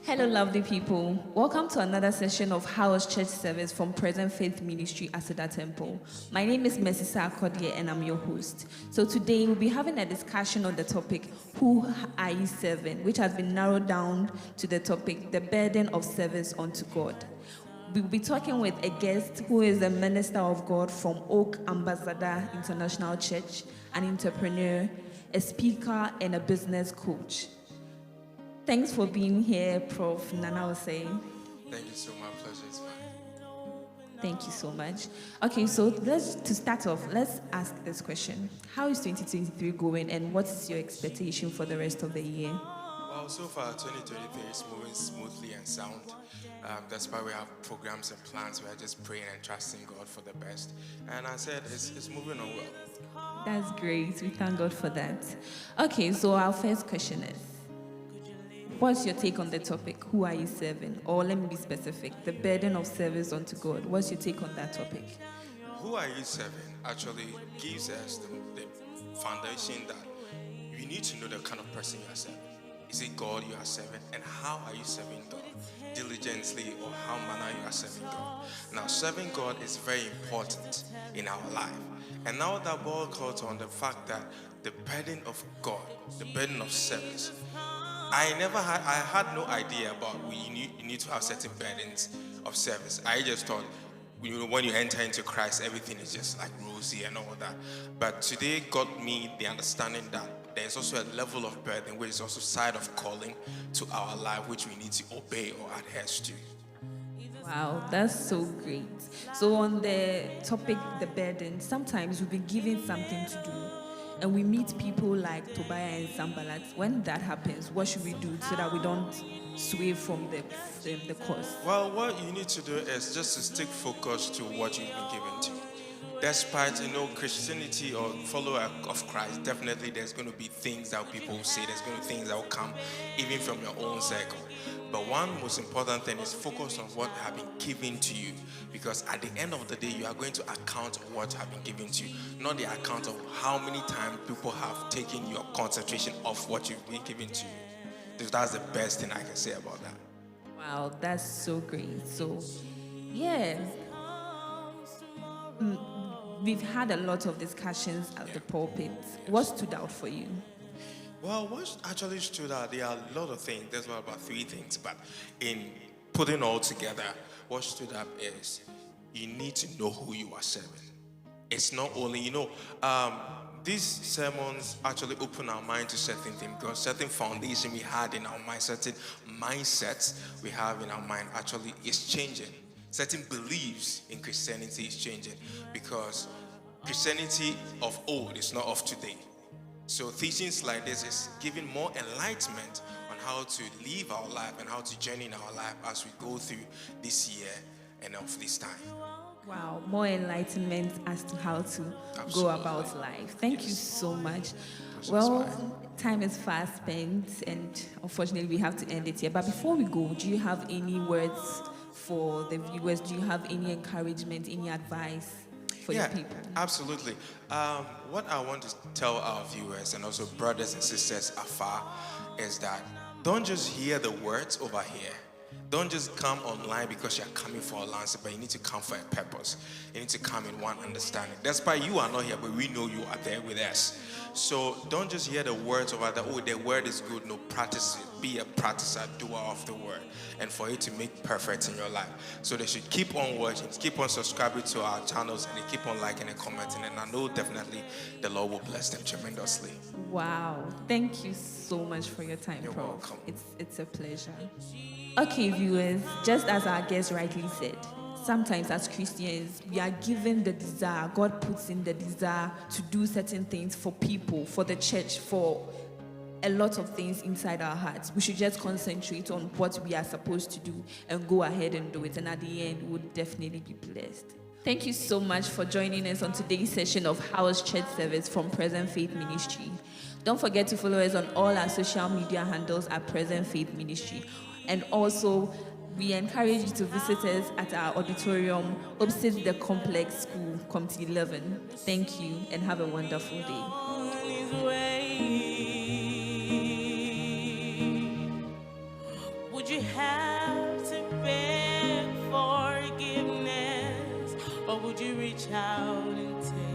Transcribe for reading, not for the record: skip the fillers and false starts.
Hello, lovely people. Welcome to another session of House Church Service from Present Faith Ministry, Asada Temple. My name is Mesisa Akodie and I'm your host. So today we'll be having a discussion on the topic, Who Are You Serving?, which has been narrowed down to the topic, The Burden of Service unto God. We'll be talking with a guest who is a minister of God from Oak Ambassador International Church, an entrepreneur, a speaker, and a business coach. Thanks for being here, Prof. Nana Osei. Thank you so much. Pleasure is mine. Thank you so much. Okay, so to start off, let's ask this question. How is 2023 going and what is your expectation for the rest of the year? Well, so far 2023 is moving smoothly and sound. That's why we have programs and plans. We are just praying and trusting God for the best. And I said it's moving on well. That's great. We thank God for that. Okay, so our first question is, what's your take on the topic, Who Are You Serving? Or let me be specific, the burden of service unto God. What's your take on that topic? Who are you serving actually gives us the foundation that you need to know the kind of person you are serving. Is it God you are serving? And how are you serving God? Diligently, or how manner you are serving God? Now, serving God is very important in our life. And now that boils out on the fact that the burden of God, the burden of service, I had no idea about you need to have certain burdens of service. I just thought, when you enter into Christ, everything is just like rosy and all that. But today got me the understanding that there's also a level of burden, which is also side of calling to our life, which we need to obey or adhere to. Wow, that's so great. So on the topic, the burden, sometimes we've been given something to do, and we meet people like Tobiah and Sambalat. When that happens, what should we do so that we don't sway from the course? Well, what you need to do is just to stick focused to what you've been given to. Despite, Christianity or follower of Christ, definitely there's going to be things that people say, there's going to be things that will come even from your own circle. But one most important thing is focus on what have been given to you, because at the end of the day, you are going to account of what have been given to you, not the account of how many times people have taken your concentration off what you've been given to you. So that's the best thing I can say about that. Wow, that's so great. So, yeah. We've had a lot of discussions at the pulpit. What stood out for you? Well, what actually stood out, there are a lot of things. There's about 3 things. But in putting all together, what stood up is you need to know who you are serving. It's not only, these sermons actually open our mind to certain things, because certain foundation we had in our mind, certain mindsets we have in our mind actually is changing. Certain beliefs in Christianity is changing, because Christianity of old is not of today. So teachings like this is giving more enlightenment on how to live our life and how to journey in our life as we go through this year and of this time. Wow, more enlightenment as to how to go about life. Thank you so much. Well, time is fast spent, and unfortunately we have to end it here. But before we go, do you have any words for the viewers? Do you have any encouragement, any advice for your people? Absolutely. What I want to tell our viewers and also brothers and sisters afar is that don't just hear the words over here. Don't just come online because you're coming for a answer, but you need to come for a purpose. You need to come in one understanding. That's why you are not here, but we know you are there with us. So don't just hear the words over there. Oh, the word is good. No, practice it. Be a practicer, doer of the word, and for it to make perfect in your life. So they should keep on watching, keep on subscribing to our channels, and they keep on liking and commenting. And I know definitely the Lord will bless them tremendously. Wow, thank you so much for your time, You're Prof. welcome. It's a pleasure. Okay, viewers, just as our guest rightly said, sometimes as Christians, we are given the desire, God puts in the desire to do certain things for people, for the church, for a lot of things inside our hearts. We should just concentrate on what we are supposed to do and go ahead and do it. And at the end, we'll definitely be blessed. Thank you so much for joining us on today's session of House Church Service from Present Faith Ministry. Don't forget to follow us on all our social media handles at Present Faith Ministry. And also, we encourage you to visit us at our auditorium opposite the Complex School, Committee 11. Thank you and have a wonderful day. Would you have What would you reach out and take?